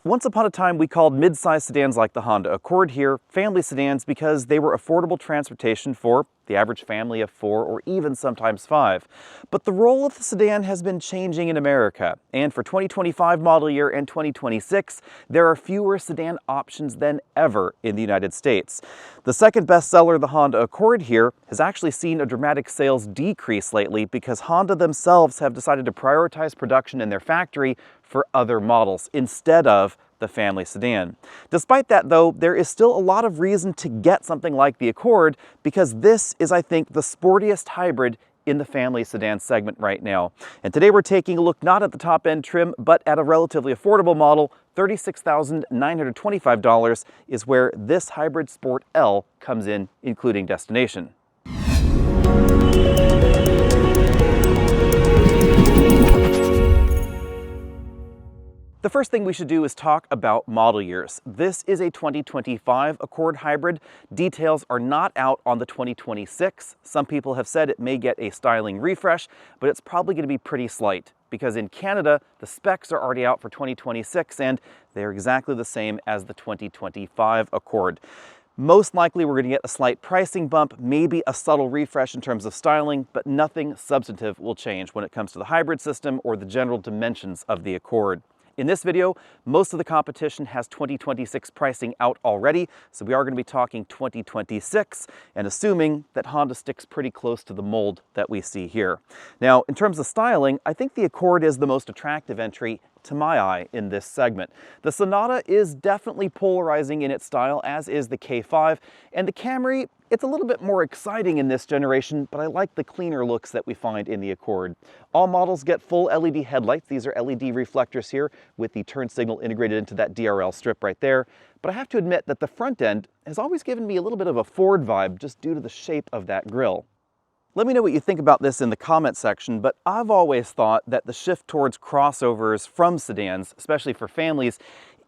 Once upon a time, we called mid-size sedans like the Honda Accord here family sedans because they were affordable transportation for the average family of 4 or even sometimes 5. But the role of the sedan has been changing in America, and for 2025 model year and 2026, there are fewer sedan options than ever in the United States. The second bestseller, the Honda Accord here, has actually seen a dramatic sales decrease lately because Honda themselves have decided to prioritize production in their factory for other models instead of the family sedan. Despite that though, there is still a lot of reason to get something like the Accord because this is, I think, the sportiest hybrid in the family sedan segment right now. And today we're taking a look not at the top end trim, but at a relatively affordable model. $36,925 is where this Hybrid Sport L comes in, including destination. The first thing we should do is talk about model years. This is a 2025 Accord Hybrid. Details are not out on the 2026. Some people have said it may get a styling refresh, but it's probably going to be pretty slight because in Canada, the specs are already out for 2026 and they're exactly the same as the 2025 Accord. Most likely we're going to get a slight pricing bump, maybe a subtle refresh in terms of styling, but nothing substantive will change when it comes to the hybrid system or the general dimensions of the Accord. In this video, most of the competition has 2026 pricing out already, so we are going to be talking 2026 and assuming that Honda sticks pretty close to the mold that we see here. Now, in terms of styling, I think the Accord is the most attractive entry to my eye in this segment. The Sonata is definitely polarizing in its style, as is the K5, and the Camry, it's a little bit more exciting in this generation, but I like the cleaner looks that we find in the Accord. All models get full LED headlights. These are LED reflectors here with the turn signal integrated into that DRL strip right there. But I have to admit that the front end has always given me a little bit of a Ford vibe just due to the shape of that grille. Let me know what you think about this in the comment section, but I've always thought that the shift towards crossovers from sedans, especially for families,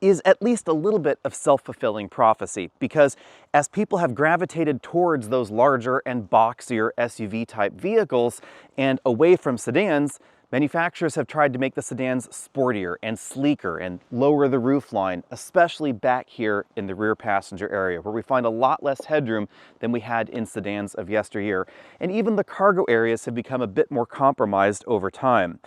is at least a little bit of self-fulfilling prophecy because as people have gravitated towards those larger and boxier SUV-type vehicles and away from sedans, manufacturers have tried to make the sedans sportier and sleeker and lower the roofline, especially back here in the rear passenger area where we find a lot less headroom than we had in sedans of yesteryear. And even the cargo areas have become a bit more compromised over time.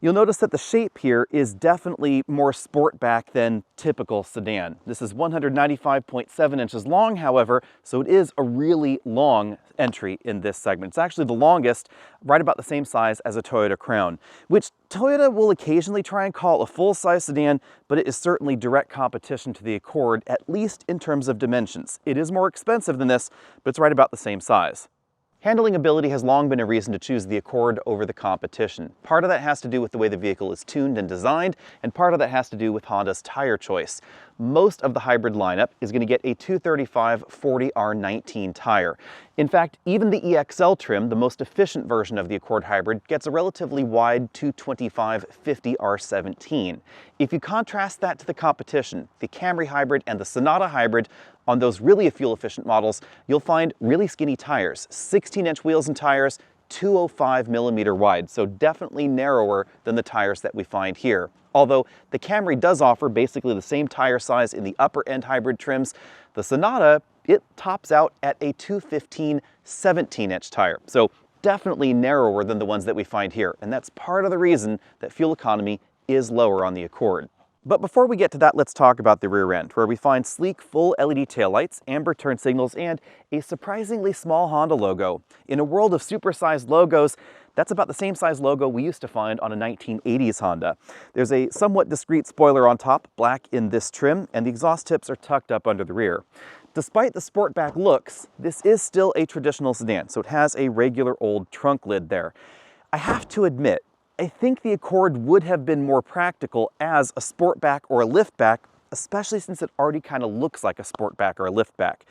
You'll notice that the shape here is definitely more sportback than typical sedan. This is 195.7 inches long, however, so it is a really long entry in this segment. It's actually the longest, right about the same size as a Toyota Crown, which Toyota will occasionally try and call a full-size sedan, but it is certainly direct competition to the Accord, at least in terms of dimensions. It is more expensive than this, but it's right about the same size. Handling ability has long been a reason to choose the Accord over the competition. Part of that has to do with the way the vehicle is tuned and designed, and part of that has to do with Honda's tire choice. Most of the hybrid lineup is going to get a 235 40R19 tire. In fact, even the EXL trim, the most efficient version of the Accord Hybrid, gets a relatively wide 225 50R17. If you contrast that to the competition, the Camry Hybrid and the Sonata Hybrid, on those really fuel-efficient models, you'll find really skinny tires, 16-inch wheels and tires, 205 millimeter wide, so definitely narrower than the tires that we find here. Although the Camry does offer basically the same tire size in the upper end hybrid trims, the Sonata, it tops out at a 215 17-inch tire, so definitely narrower than the ones that we find here, and that's part of the reason that fuel economy is lower on the Accord. But before we get to that, let's talk about the rear end, where we find sleek full LED taillights, amber turn signals, and a surprisingly small Honda logo. In a world of supersized logos, that's about the same size logo we used to find on a 1980s Honda. There's a somewhat discreet spoiler on top, black in this trim, and the exhaust tips are tucked up under the rear. Despite the sportback looks, this is still a traditional sedan, so it has a regular old trunk lid there. I have to admit, I think the Accord would have been more practical as a sportback or a liftback, especially since it already kind of looks like a sportback or a liftback.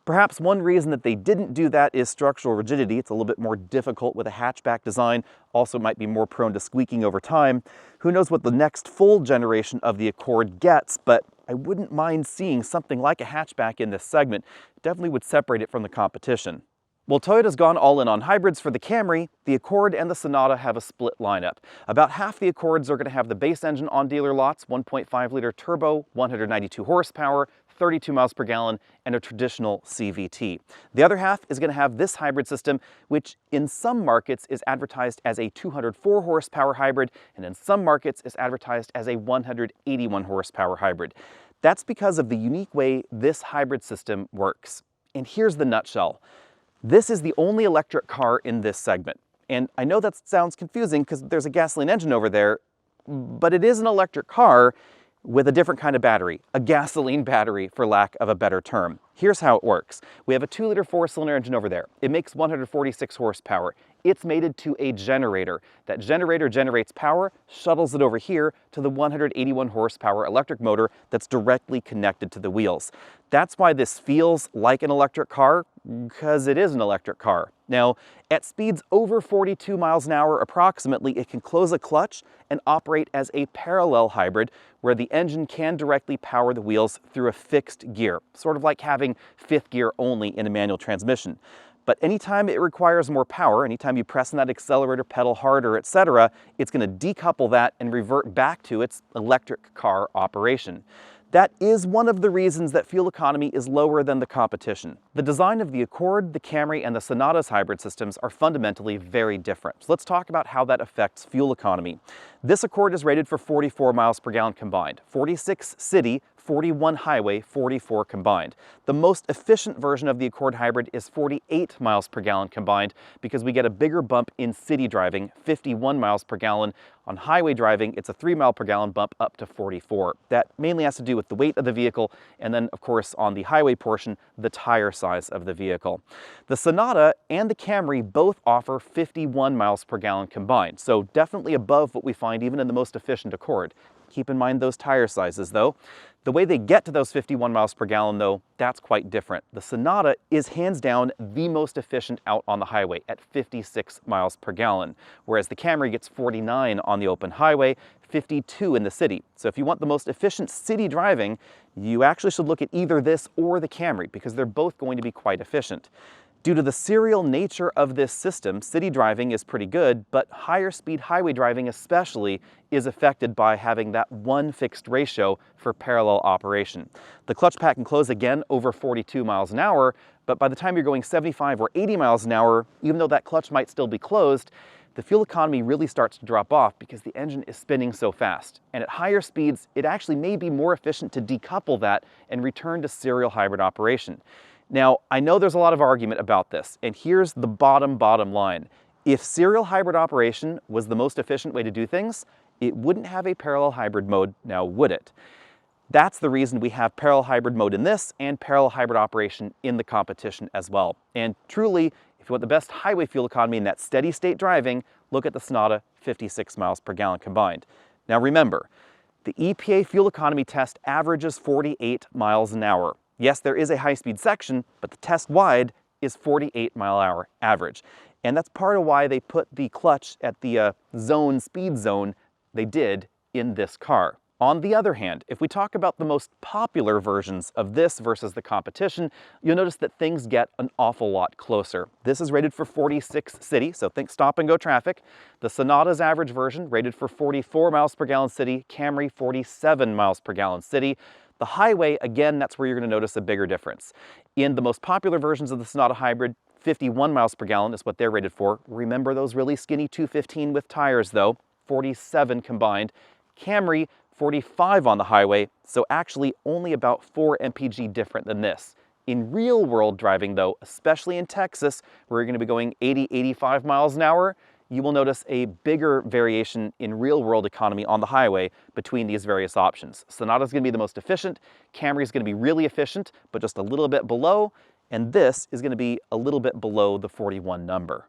Perhaps one reason that they didn't do that is structural rigidity. It's a little bit more difficult with a hatchback design. Also might be more prone to squeaking over time. Who knows what the next full generation of the Accord gets, but I wouldn't mind seeing something like a hatchback in this segment. It definitely would separate it from the competition. While Toyota's gone all in on hybrids for the Camry, the Accord and the Sonata have a split lineup. About half the Accords are going to have the base engine on dealer lots, 1.5-liter turbo, 192 horsepower, 32 miles per gallon, and a traditional CVT. The other half is going to have this hybrid system, which in some markets is advertised as a 204 horsepower hybrid, and in some markets is advertised as a 181 horsepower hybrid. That's because of the unique way this hybrid system works. And here's the nutshell. This is the only electric car in this segment. And I know that sounds confusing because there's a gasoline engine over there, but it is an electric car with a different kind of battery, a gasoline battery for lack of a better term. Here's how it works. We have a 2-liter 4-cylinder engine over there. It makes 146 horsepower. It's mated to a generator. That generator generates power, shuttles it over here to the 181 horsepower electric motor that's directly connected to the wheels. That's why this feels like an electric car, because it is an electric car. Now, at speeds over 42 miles an hour approximately, it can close a clutch and operate as a parallel hybrid where the engine can directly power the wheels through a fixed gear, sort of like having fifth gear only in a manual transmission. But anytime it requires more power, anytime you press on that accelerator pedal harder, etc., it's going to decouple that and revert back to its electric car operation. That is one of the reasons that fuel economy is lower than the competition. The design of the Accord, the Camry, and the Sonata's hybrid systems are fundamentally very different. So let's talk about how that affects fuel economy. This Accord is rated for 44 miles per gallon combined, 46 city, 41 highway, 44 combined. The most efficient version of the Accord hybrid is 48 miles per gallon combined because we get a bigger bump in city driving, 51 miles per gallon. On highway driving, it's a 3 mile per gallon bump up to 44. That mainly has to do with the weight of the vehicle, and then of course on the highway portion, the tire size of the vehicle. The Sonata and the Camry both offer 51 miles per gallon combined, so definitely above what we find even in the most efficient Accord. Keep in mind those tire sizes though. The way they get to those 51 miles per gallon though, that's quite different. The Sonata is hands down the most efficient out on the highway at 56 miles per gallon, whereas the Camry gets 49 on the open highway, 52 in the city. So if you want the most efficient city driving, you actually should look at either this or the Camry because they're both going to be quite efficient. Due to the serial nature of this system, city driving is pretty good, but higher speed highway driving especially is affected by having that one fixed ratio for parallel operation. The clutch pack can close again over 42 miles an hour, but by the time you're going 75 or 80 miles an hour, even though that clutch might still be closed, the fuel economy really starts to drop off because the engine is spinning so fast. And at higher speeds, it actually may be more efficient to decouple that and return to serial hybrid operation. Now, I know there's a lot of argument about this, and here's the bottom line. If serial hybrid operation was the most efficient way to do things, it wouldn't have a parallel hybrid mode, now would it? That's the reason we have parallel hybrid mode in this and parallel hybrid operation in the competition as well. And truly, if you want the best highway fuel economy in that steady state driving, look at the Sonata, 56 miles per gallon combined. Now remember, the EPA fuel economy test averages 48 miles an hour. Yes, there is a high-speed section, but the test wide is 48 mile an hour average. And that's part of why they put the clutch at the speed zone they did in this car. On the other hand, if we talk about the most popular versions of this versus the competition, you'll notice that things get an awful lot closer. This is rated for 46 city, so think stop and go traffic. The Sonata's average version rated for 44 miles per gallon city, Camry 47 miles per gallon city. The highway, again, that's where you're going to notice a bigger difference. In the most popular versions of the Sonata Hybrid, 51 miles per gallon is what they're rated for. Remember those really skinny 215 with tires though, 47 combined. Camry, 45 on the highway, so actually only about 4 mpg different than this. In real world driving though, especially in Texas, where you're going to be going 80, 85 miles an hour, you will notice a bigger variation in real-world economy on the highway between these various options. Sonata's going to be the most efficient, Camry's going to be really efficient, but just a little bit below, and this is going to be a little bit below the 41 number.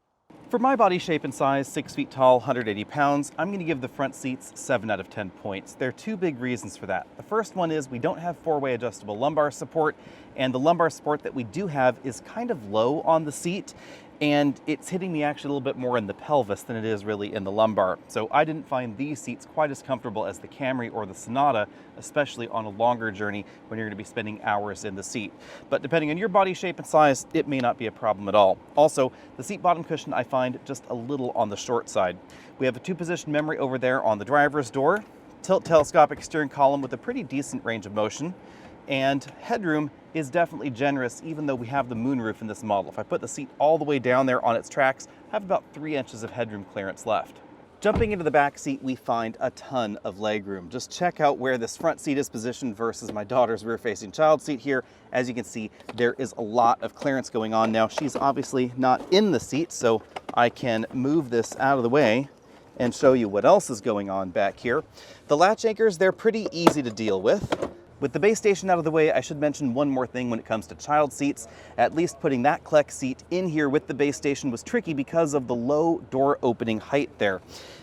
For my body shape and size, 6 feet tall, 180 pounds, I'm going to give the front seats 7 out of 10 points. There are two big reasons for that. The first one is we don't have 4-way adjustable lumbar support, and the lumbar support that we do have is kind of low on the seat. and it's hitting me actually a little bit more in the pelvis than it is really in the lumbar. So I didn't find these seats quite as comfortable as the Camry or the Sonata, especially on a longer journey when you're going to be spending hours in the seat. But depending on your body shape and size, it may not be a problem at all. Also, the seat bottom cushion I find just a little on the short side. We have a 2-position memory over there on the driver's door, tilt telescopic steering column with a pretty decent range of motion, and headroom is definitely generous even though we have the moonroof in this model. If I put the seat all the way down there on its tracks, I have about 3 inches of headroom clearance left. Jumping into the back seat, we find a ton of legroom. Just check out where this front seat is positioned versus my daughter's rear-facing child seat here. As you can see, there is a lot of clearance going on now. She's obviously not in the seat, so I can move this out of the way and show you what else is going on back here. The latch anchors, they're pretty easy to deal with. With the base station out of the way, I should mention one more thing when it comes to child seats. At least putting that Kleck seat in here with the base station was tricky because of the low door opening height there.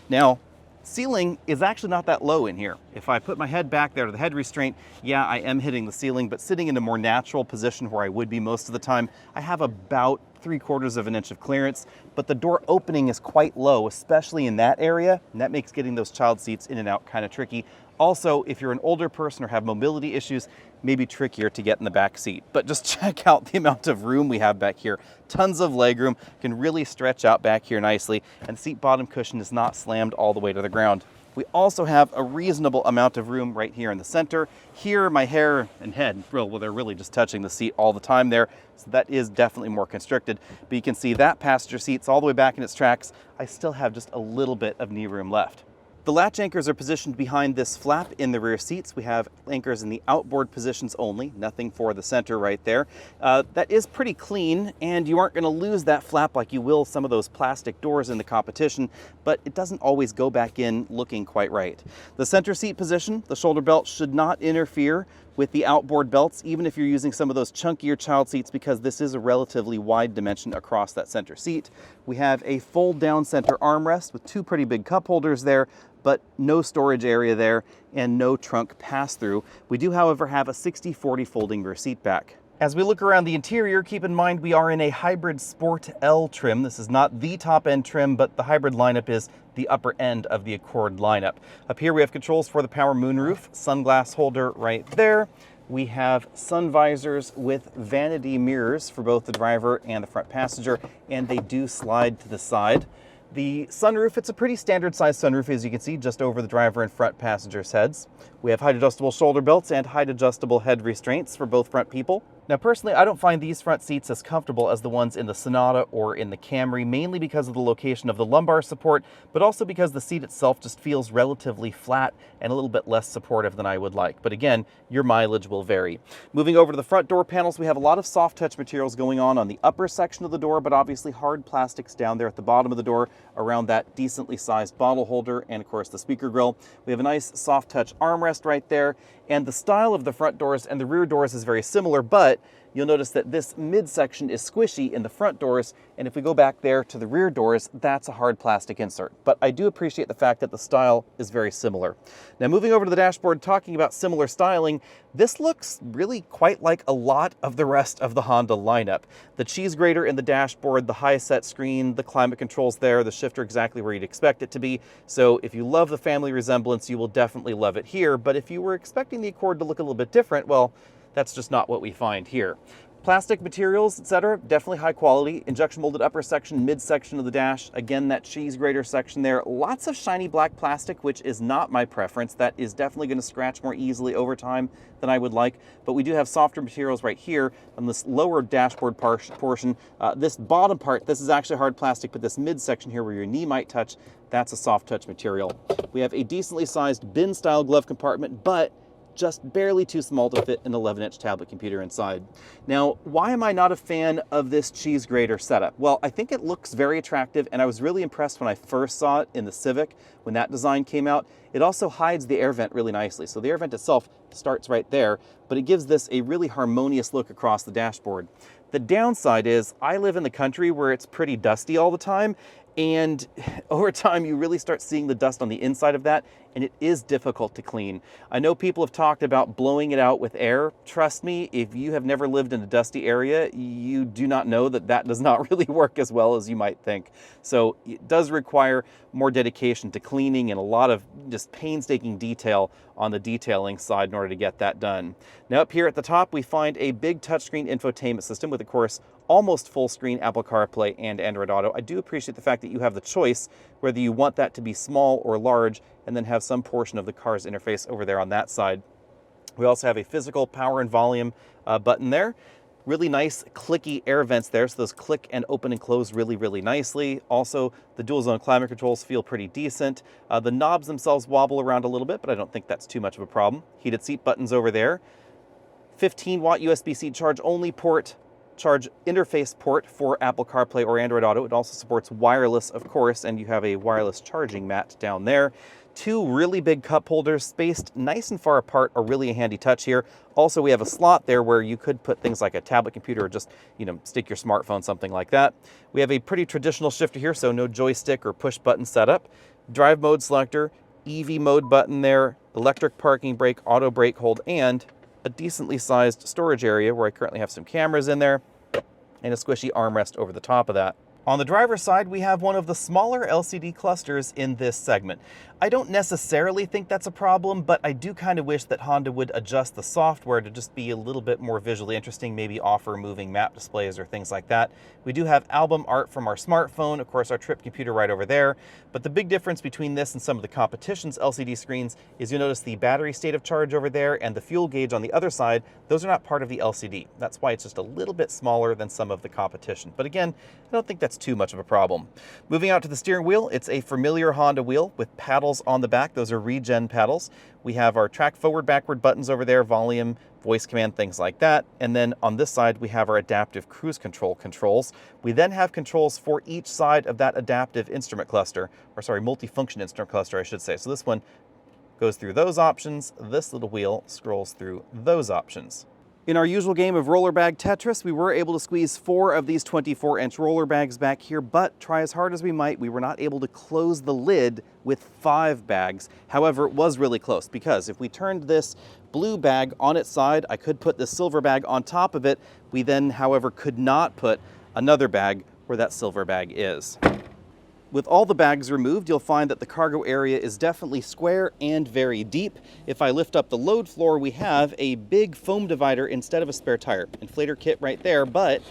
Now, ceiling is actually not that low in here. If I put my head back there to the head restraint, yeah, I am hitting the ceiling, but sitting in a more natural position where I would be most of the time, I have about 3/4 of an inch of clearance, but the door opening is quite low, especially in that area, and that makes getting those child seats in and out kind of tricky. Also, if you're an older person or have mobility issues, maybe trickier to get in the back seat. But just check out the amount of room we have back here. Tons of legroom, can really stretch out back here nicely, and the seat bottom cushion is not slammed all the way to the ground. We also have a reasonable amount of room right here in the center. Here, my hair and head, well, they're really just touching the seat all the time there, so that is definitely more constricted. But you can see that passenger seat's all the way back in its tracks. I still have just a little bit of knee room left. The latch anchors are positioned behind this flap in the rear seats. We have anchors in the outboard positions only, nothing for the center right there. That is pretty clean, and you aren't going to lose that flap like you will some of those plastic doors in the competition, but it doesn't always go back in looking quite right. The center seat position, the shoulder belt should not interfere with the outboard belts, even if you're using some of those chunkier child seats, because this is a relatively wide dimension across that center seat. We have a fold down center armrest with 2 pretty big cup holders there, but no storage area there and no trunk pass-through. We do, however, have a 60/40 folding rear seat back. As we look around the interior, keep in mind we are in a hybrid Sport L trim. This is not the top-end trim, but the hybrid lineup is the upper end of the Accord lineup. Up here we have controls for the power moonroof, sunglass holder right there. We have sun visors with vanity mirrors for both the driver and the front passenger, and they do slide to the side. The sunroof, it's a pretty standard size sunroof, as you can see, just over the driver and front passengers' heads. We have height adjustable shoulder belts and height adjustable head restraints for both front people. Now personally, I don't find these front seats as comfortable as the ones in the Sonata or in the Camry, mainly because of the location of the lumbar support, but also because the seat itself just feels relatively flat and a little bit less supportive than I would like. But again, your mileage will vary. Moving over to the front door panels, we have a lot of soft touch materials going on the upper section of the door, but obviously hard plastics down there at the bottom of the door around that decently sized bottle holder and of course the speaker grille. We have a nice soft touch armrest right there, and the style of the front doors and the rear doors is very similar, but you'll notice that this midsection is squishy in the front doors, and if we go back there to the rear doors, that's a hard plastic insert. But I do appreciate the fact that the style is very similar. Now moving over to the dashboard, talking about similar styling, this looks really quite like a lot of the rest of the Honda lineup. The cheese grater in the dashboard, the high set screen, the climate controls there, the shifter exactly where you'd expect it to be. So if you love the family resemblance, you will definitely love it here. But if you were expecting the Accord to look a little bit different, well, that's just not what we find here. Plastic materials, etc., definitely high quality. Injection molded upper section, midsection of the dash. Again, that cheese grater section there. Lots of shiny black plastic, which is not my preference. That is definitely going to scratch more easily over time than I would like. But we do have softer materials right here on this lower dashboard portion. This bottom part, this is actually hard plastic, but this midsection here where your knee might touch, that's a soft touch material. We have a decently sized bin style glove compartment, but just barely too small to fit an 11-inch tablet computer inside. Now, why am I not a fan of this cheese grater setup? Well, I think it looks very attractive, and I was really impressed when I first saw it in the Civic, when that design came out. It also hides the air vent really nicely. So the air vent itself starts right there, but it gives this a really harmonious look across the dashboard. The downside is I live in the country where it's pretty dusty all the time, and over time you really start seeing the dust on the inside of that, and it is difficult to clean. I know people have talked about blowing it out with air. Trust me, if you have never lived in a dusty area, you do not know that that does not really work as well as you might think. So it does require more dedication to cleaning and a lot of just painstaking detail on the detailing side in order to get that done. Now up here at the top, we find a big touchscreen infotainment system with, of course, almost full screen Apple CarPlay and Android Auto. I do appreciate the fact that you have the choice whether you want that to be small or large, and then have some portion of the car's interface over there on that side. We also have a physical power and volume button there. Really nice clicky air vents there, so those click and open and close really nicely. Also, the dual zone climate controls feel pretty decent. The knobs themselves wobble around a little bit, but I don't think that's too much of a problem. Heated seat buttons over there. 15-watt USB-C charge-only port, charge interface port for Apple CarPlay or Android Auto. It also supports wireless, of course, and you have a wireless charging mat down there. Two really big cup holders spaced nice and far apart are really a handy touch here. Also, we have a slot there where you could put things like a tablet computer or just, stick your smartphone, something like that. We have a pretty traditional shifter here, so no joystick or push button setup. Drive mode selector, EV mode button there, electric parking brake, auto brake hold, and a decently sized storage area where I currently have some cameras in there and a squishy armrest over the top of that. On the driver's side, we have one of the smaller LCD clusters in this segment. I don't necessarily think that's a problem, but I do kind of wish that Honda would adjust the software to just be a little bit more visually interesting, maybe offer moving map displays or things like that. We do have album art from our smartphone, of course our trip computer right over there, but the big difference between this and some of the competition's LCD screens is you'll notice the battery state of charge over there and the fuel gauge on the other side. Those are not part of the LCD. That's why it's just a little bit smaller than some of the competition. But again, I don't think that's too much of a problem. Moving out to the steering wheel, it's a familiar Honda wheel with paddles on the back. Those are regen paddles. We have our track forward, backward buttons over there, volume, voice command, things like that. And then on this side, we have our adaptive cruise control controls. We then have controls for each side of that adaptive instrument cluster, or sorry, multifunction instrument cluster, I should say. So this one goes through those options. This little wheel scrolls through those options. In our usual game of roller bag Tetris, we were able to squeeze 4 of these 24-inch roller bags back here, but try as hard as we might, we were not able to close the lid with 5 bags. However, it was really close because if we turned this blue bag on its side, I could put the silver bag on top of it. We then, however, could not put another bag where that silver bag is. With all the bags removed, you'll find that the cargo area is definitely square and very deep. If I lift up the load floor, we have a big foam divider instead of a spare tire. Inflator kit right there, but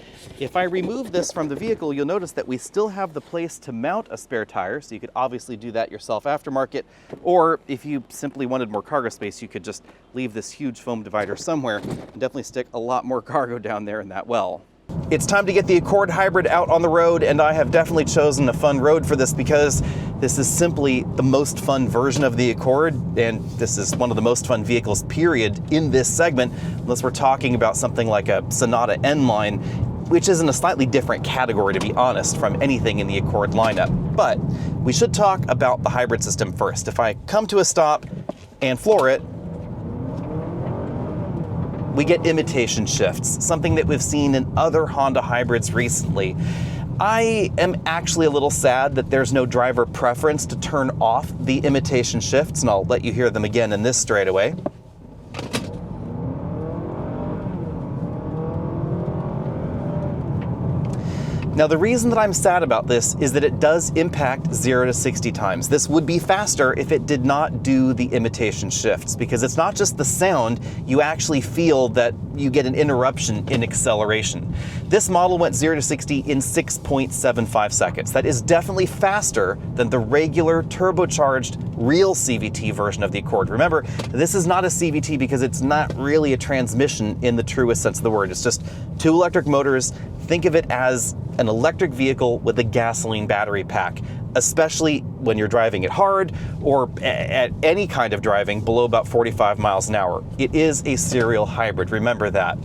if I remove this from the vehicle, you'll notice that we still have the place to mount a spare tire, so you could obviously do that yourself aftermarket, or if you simply wanted more cargo space, you could just leave this huge foam divider somewhere and definitely stick a lot more cargo down there in that well. It's time to get the Accord Hybrid out on the road, and I have definitely chosen a fun road for this because this is simply the most fun version of the Accord, and this is one of the most fun vehicles, period, in this segment, unless we're talking about something like a Sonata N-Line, which is in a slightly different category, to be honest, from anything in the Accord lineup. But we should talk about the hybrid system first. If I come to a stop and floor it, we get imitation shifts, something that we've seen in other Honda hybrids recently. I am actually a little sad that there's no driver preference to turn off the imitation shifts, and I'll let you hear them again in this straightaway. Now, the reason that I'm sad about this is that it does impact 0 to 60 times. This would be faster if it did not do the imitation shifts, because it's not just the sound, you actually feel that you get an interruption in acceleration. This model went 0 to 60 in 6.75 seconds. That is definitely faster than the regular turbocharged real CVT version of the Accord. Remember, this is not a CVT because it's not really a transmission in the truest sense of the word. It's just 2 electric motors. Think of it as an electric vehicle with a gasoline battery pack, especially when you're driving it hard or at any kind of driving below about 45 miles an hour. It is a serial hybrid, remember that.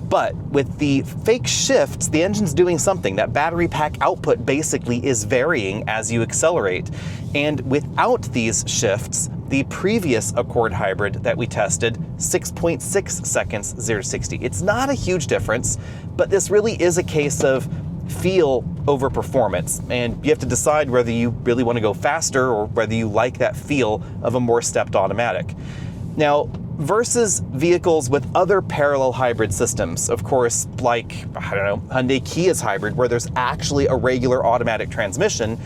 But with the fake shifts, the engine's doing something. That battery pack output basically is varying as you accelerate. And without these shifts, the previous Accord Hybrid that we tested, 6.6 seconds 0 to 60. It's not a huge difference, but this really is a case of feel over performance, and you have to decide whether you really want to go faster or whether you like that feel of a more stepped automatic. Now, versus vehicles with other parallel hybrid systems, of course, like, I don't know, Hyundai Kia's hybrid, where there's actually a regular automatic transmission,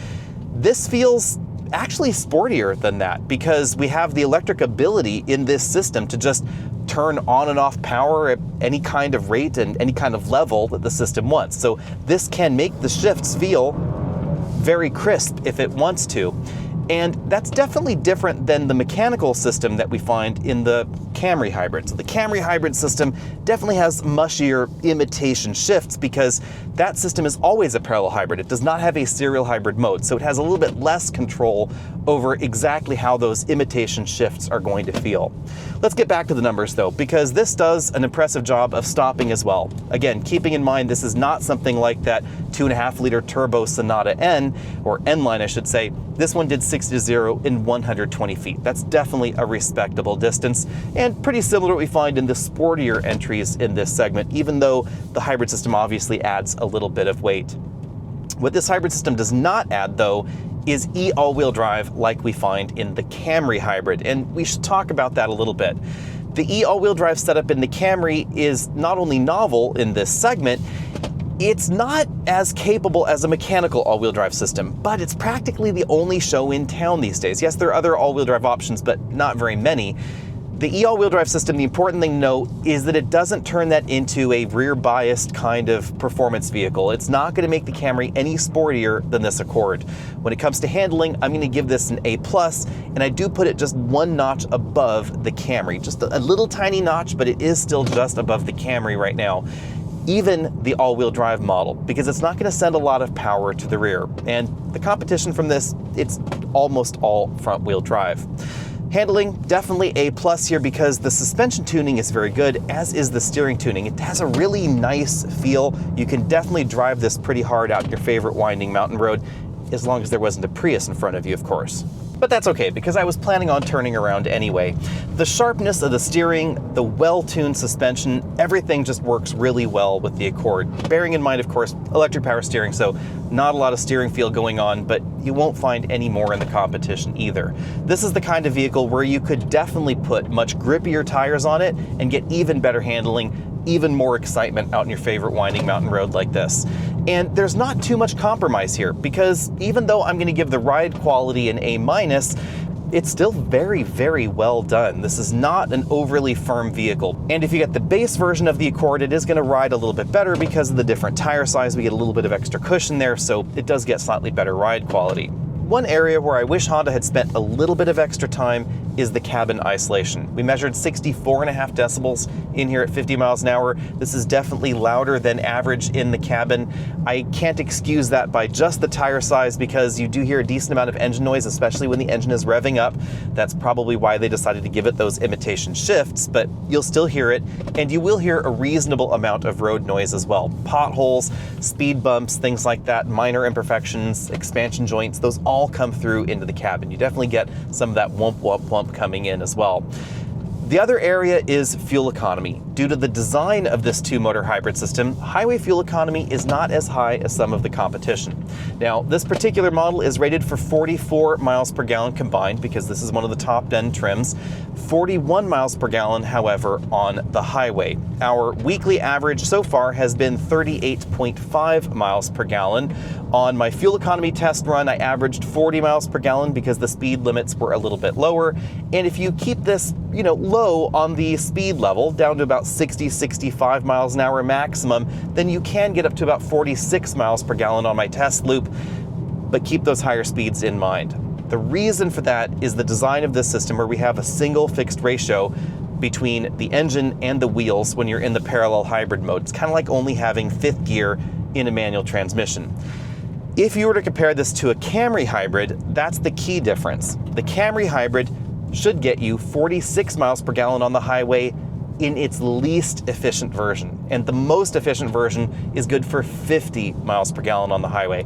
this feels actually sportier than that, because we have the electric ability in this system to just turn on and off power at any kind of rate and any kind of level that the system wants. So this can make the shifts feel very crisp if it wants to. And that's definitely different than the mechanical system that we find in the Camry hybrid. So the Camry hybrid system definitely has mushier imitation shifts because that system is always a parallel hybrid. It does not have a serial hybrid mode, so it has a little bit less control over exactly how those imitation shifts are going to feel. Let's get back to the numbers though, because this does an impressive job of stopping as well. Again, keeping in mind this is not something like that 2.5-liter turbo Sonata N, or N-Line I should say. This one did 60 to 0 in 120 feet. That's definitely a respectable distance, and pretty similar to what we find in the sportier entries in this segment, even though the hybrid system obviously adds a little bit of weight. What this hybrid system does not add though is all-wheel drive like we find in the Camry hybrid, and we should talk about that a little bit. The all-wheel drive setup in the Camry is not only novel in this segment, it's not as capable as a mechanical all-wheel drive system, but it's practically the only show in town these days. Yes, there are other all-wheel drive options, but not very many. The all-wheel drive system, the important thing to note is that it doesn't turn that into a rear-biased kind of performance vehicle. It's not going to make the Camry any sportier than this Accord. When it comes to handling, I'm going to give this an A+, and I do put it just one notch above the Camry. Just a little tiny notch, but it is still just above the Camry right now. Even the all-wheel drive model, because it's not going to send a lot of power to the rear. And the competition from this, it's almost all front-wheel drive. Handling, definitely A+ here because the suspension tuning is very good, as is the steering tuning. It has a really nice feel. You can definitely drive this pretty hard out your favorite winding mountain road, as long as there wasn't a Prius in front of you, of course. But that's okay, because I was planning on turning around anyway. The sharpness of the steering, the well-tuned suspension, everything just works really well with the Accord. Bearing in mind, of course, electric power steering, so not a lot of steering feel going on, but you won't find any more in the competition either. This is the kind of vehicle where you could definitely put much grippier tires on it and get even better handling, even more excitement out in your favorite winding mountain road like this. And there's not too much compromise here, because even though I'm going to give the ride quality an A-, it's still very, very well done. This is not an overly firm vehicle. And if you get the base version of the Accord, it is going to ride a little bit better because of the different tire size. We get a little bit of extra cushion there, so it does get slightly better ride quality. One area where I wish Honda had spent a little bit of extra time is the cabin isolation. We measured 64.5 decibels in here at 50 miles an hour. This is definitely louder than average in the cabin. I can't excuse that by just the tire size, because you do hear a decent amount of engine noise, especially when the engine is revving up. That's probably why they decided to give it those imitation shifts, but you'll still hear it, and you will hear a reasonable amount of road noise as well. Potholes, speed bumps, things like that, minor imperfections, expansion joints, those all come through into the cabin. You definitely get some of that whump whump whump coming in as well. The other area is fuel economy. Due to the design of this two-motor hybrid system, highway fuel economy is not as high as some of the competition. Now, this particular model is rated for 44 miles per gallon combined, because this is one of the top-end trims. 41 miles per gallon, however, on the highway. Our weekly average so far has been 38.5 miles per gallon. On my fuel economy test run, I averaged 40 miles per gallon because the speed limits were a little bit lower. And if you keep this, low on the speed level, down to about 60, 65 miles an hour maximum, then you can get up to about 46 miles per gallon on my test loop, but keep those higher speeds in mind. The reason for that is the design of this system, where we have a single fixed ratio between the engine and the wheels when you're in the parallel hybrid mode. It's kind of like only having fifth gear in a manual transmission. If you were to compare this to a Camry hybrid, that's the key difference. The Camry hybrid should get you 46 miles per gallon on the highway in its least efficient version. And the most efficient version is good for 50 miles per gallon on the highway.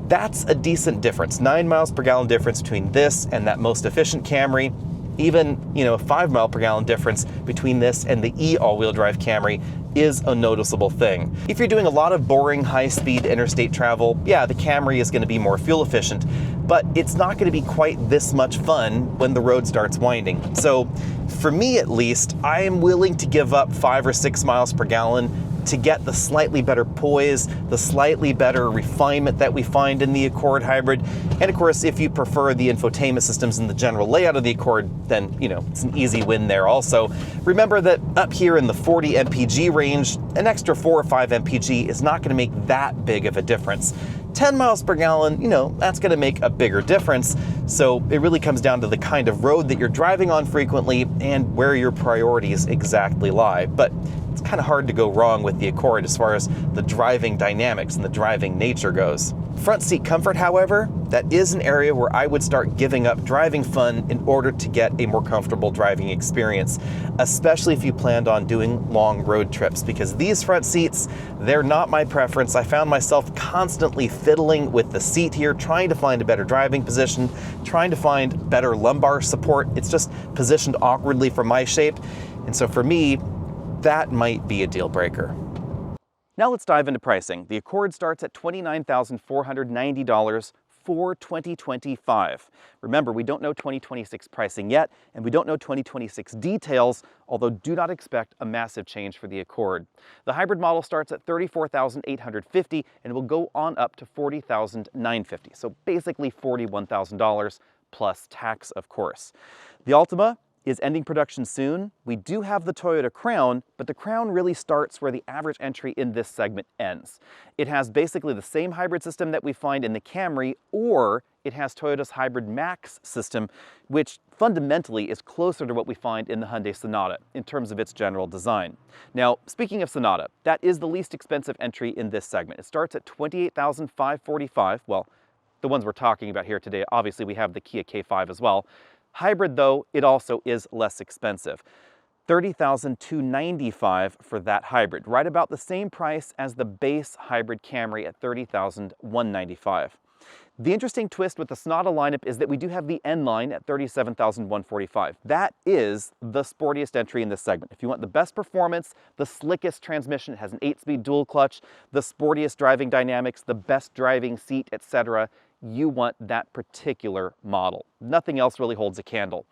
That's a decent difference. 9 miles per gallon difference between this and that most efficient Camry. Even, a 5 mile per gallon difference between this and the E all-wheel drive Camry is a noticeable thing. If you're doing a lot of boring high-speed interstate travel, yeah, the Camry is going to be more fuel efficient, but it's not going to be quite this much fun when the road starts winding. So for me at least, I am willing to give up 5 or 6 miles per gallon to get the slightly better poise, the slightly better refinement that we find in the Accord Hybrid. And of course, if you prefer the infotainment systems and the general layout of the Accord, then, it's an easy win there also. Remember that up here in the 40 mpg range, an extra 4 or 5 mpg is not going to make that big of a difference. 10 miles per gallon, that's going to make a bigger difference. So it really comes down to the kind of road that you're driving on frequently and where your priorities exactly lie. But it's kind of hard to go wrong with the Accord as far as the driving dynamics and the driving nature goes. Front seat comfort, however, that is an area where I would start giving up driving fun in order to get a more comfortable driving experience, especially if you planned on doing long road trips, because these front seats, they're not my preference. I found myself constantly fiddling with the seat here, trying to find a better driving position, trying to find better lumbar support. It's just positioned awkwardly for my shape. And so for me, that might be a deal breaker. Now let's dive into pricing. The Accord starts at $29,490 for 2025. Remember, we don't know 2026 pricing yet, and we don't know 2026 details, although do not expect a massive change for the Accord. The hybrid model starts at $34,850 and will go on up to $40,950. So basically $41,000 plus tax, of course. The Altima is ending production soon. We do have the Toyota Crown, but the Crown really starts where the average entry in this segment ends. It has basically the same hybrid system that we find in the Camry, or it has Toyota's Hybrid Max system, which fundamentally is closer to what we find in the Hyundai Sonata in terms of its general design. Now, speaking of Sonata, that is the least expensive entry in this segment. It starts at $28,545. Well, the ones we're talking about here today, obviously we have the Kia K5 as well. Hybrid, though, it also is less expensive. $30,295 for that hybrid, right about the same price as the base hybrid Camry at $30,195. The interesting twist with the Sonata lineup is that we do have the N-Line at $37,145. That is the sportiest entry in this segment. If you want the best performance, the slickest transmission, it has an 8-speed dual clutch, the sportiest driving dynamics, the best driving seat, etc., you want that particular model. Nothing else really holds a candle.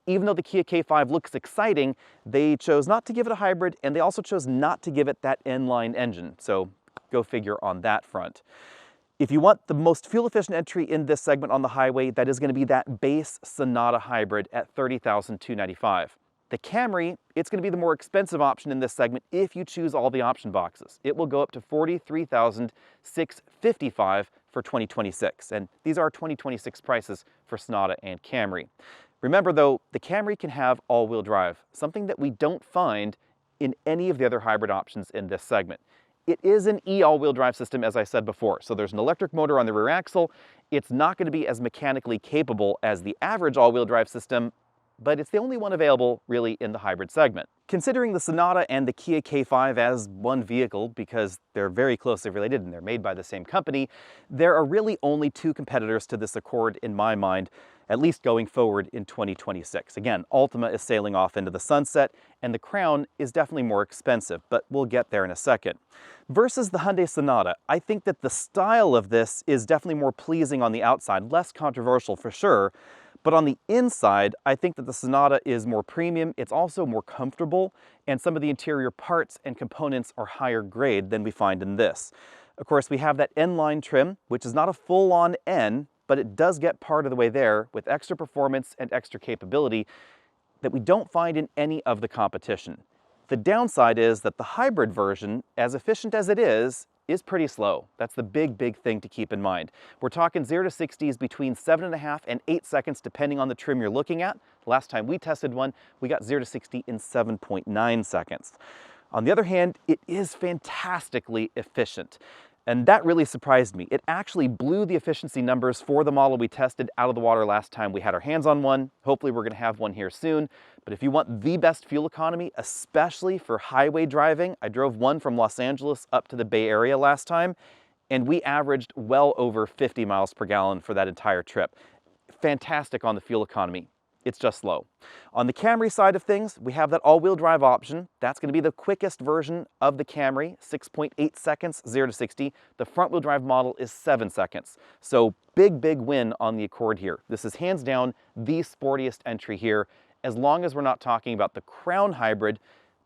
Even though the Kia K5 looks exciting, they chose not to give it a hybrid, and they also chose not to give it that N-Line engine. So go figure on that front. If you want the most fuel-efficient entry in this segment on the highway, that is going to be that base Sonata hybrid at $30,295. The Camry, it's going to be the more expensive option in this segment if you choose all the option boxes. It will go up to $43,655 for 2026, and these are 2026 prices for Sonata and Camry. Remember though, the Camry can have all-wheel drive, something that we don't find in any of the other hybrid options in this segment. It is an E all-wheel drive system, as I said before, so there's an electric motor on the rear axle. It's not going to be as mechanically capable as the average all-wheel drive system, but it's the only one available really in the hybrid segment. Considering the Sonata and the Kia K5 as one vehicle, because they're very closely related and they're made by the same company, there are really only two competitors to this Accord in my mind, at least going forward in 2026. Again, Altima is sailing off into the sunset, and the Crown is definitely more expensive, but we'll get there in a second. Versus the Hyundai Sonata, I think that the style of this is definitely more pleasing on the outside, less controversial for sure, but on the inside, I think that the Sonata is more premium, it's also more comfortable, and some of the interior parts and components are higher grade than we find in this. Of course, we have that N-Line trim, which is not a full-on N, but it does get part of the way there with extra performance and extra capability that we don't find in any of the competition. The downside is that the hybrid version, as efficient as it is pretty slow. That's the big thing to keep in mind. We're talking 0 to 60s between 7.5 and 8 seconds, depending on the trim you're looking at. Last time we tested one, we got 0 to 60 in 7.9 seconds. On the other hand, it is fantastically efficient. And that really surprised me. It actually blew the efficiency numbers for the model we tested out of the water last time we had our hands on one. Hopefully we're going to have one here soon. But if you want the best fuel economy, especially for highway driving, I drove one from Los Angeles up to the Bay Area last time, and we averaged well over 50 miles per gallon for that entire trip. Fantastic on the fuel economy. it's just slow. On the Camry side of things, we have that all-wheel drive option. That's going to be the quickest version of the Camry, 6.8 seconds, 0 to 60. The front-wheel drive model is 7 seconds. So big win on the Accord here. This is hands down the sportiest entry here, as long as we're not talking about the Crown Hybrid.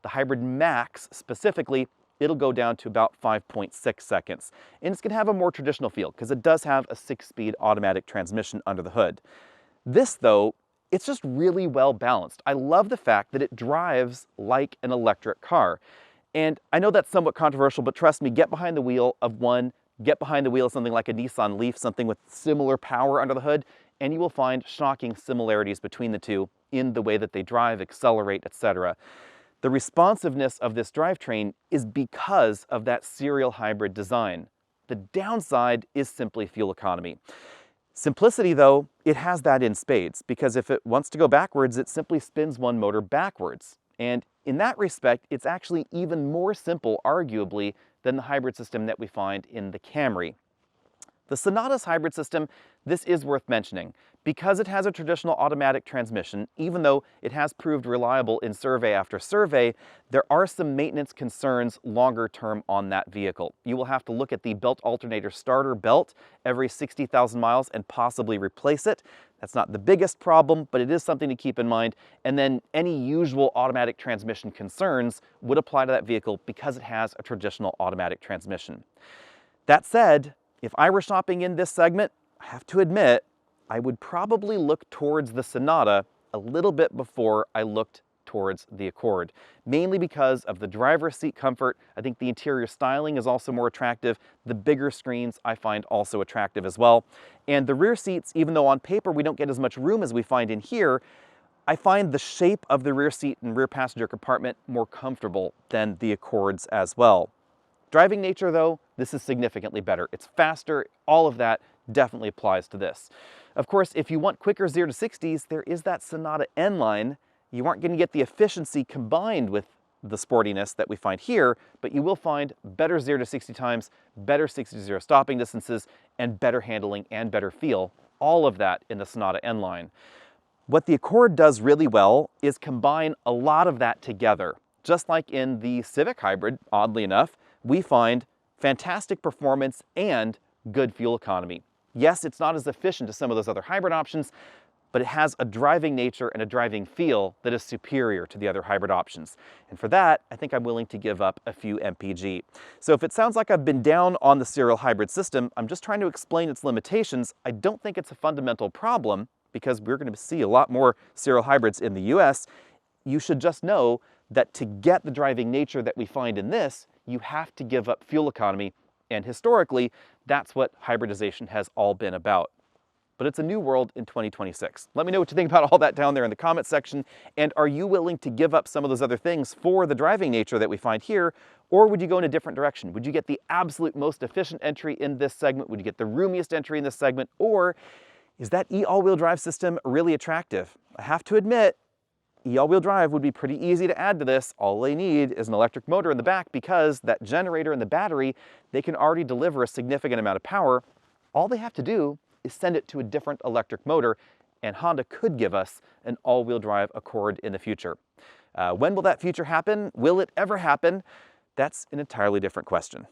The Hybrid Max specifically, it'll go down to about 5.6 seconds. And it's going to have a more traditional feel because it does have a 6-speed automatic transmission under the hood. This, though, it's just really well balanced. I love the fact that it drives like an electric car. And I know that's somewhat controversial, but trust me, get behind the wheel of one, get behind the wheel of something like a Nissan Leaf, something with similar power under the hood, and you will find shocking similarities between the two in the way that they drive, accelerate, etc. The responsiveness of this drivetrain is because of that serial hybrid design. The downside is simply fuel economy. Simplicity, though, it has that in spades, because if it wants to go backwards, it simply spins one motor backwards. And in that respect, it's actually even more simple, arguably, than the hybrid system that we find in the Camry. The Sonata's hybrid system, this is worth mentioning. Because it has a traditional automatic transmission, even though it has proved reliable in survey after survey, there are some maintenance concerns longer term on that vehicle. You will have to look at the belt alternator starter belt every 60,000 miles and possibly replace it. That's not the biggest problem, but it is something to keep in mind. And then any usual automatic transmission concerns would apply to that vehicle because it has a traditional automatic transmission. That said, if I were shopping in this segment, I have to admit, I would probably look towards the Sonata a little bit before I looked towards the Accord, mainly because of the driver's seat comfort. I think the interior styling is also more attractive. The bigger screens I find also attractive as well. And the rear seats, even though on paper we don't get as much room as we find in here, I find the shape of the rear seat and rear passenger compartment more comfortable than the Accords as well. Driving nature, though, this is significantly better. It's faster, all of that definitely applies to this. Of course, if you want quicker 0 to 60s, there is that Sonata N-Line. You aren't going to get the efficiency combined with the sportiness that we find here, but you will find better 0 to 60 times, better 60 to 0 stopping distances, and better handling and better feel. All of that in the Sonata N-Line. What the Accord does really well is combine a lot of that together. Just like in the Civic Hybrid, oddly enough, we find fantastic performance and good fuel economy. Yes, it's not as efficient as some of those other hybrid options, but it has a driving nature and a driving feel that is superior to the other hybrid options. And for that, I think I'm willing to give up a few MPG. So if it sounds like I've been down on the serial hybrid system, I'm just trying to explain its limitations. I don't think it's a fundamental problem because we're going to see a lot more serial hybrids in the US. You should just know that to get the driving nature that we find in this, you have to give up fuel economy. And historically, that's what hybridization has all been about. But it's a new world in 2026. Let me know what you think about all that down there in the comment section. And are you willing to give up some of those other things for the driving nature that we find here? Or would you go in a different direction? Would you get the absolute most efficient entry in this segment? Would you get the roomiest entry in this segment? Or is that all-wheel drive system really attractive? I have to admit, all-wheel drive would be pretty easy to add to this. All they need is an electric motor in the back because that generator and the battery, they can already deliver a significant amount of power. All they have to do is send it to a different electric motor, and Honda could give us an all-wheel drive Accord in the future. When will that future happen? Will it ever happen? That's an entirely different question.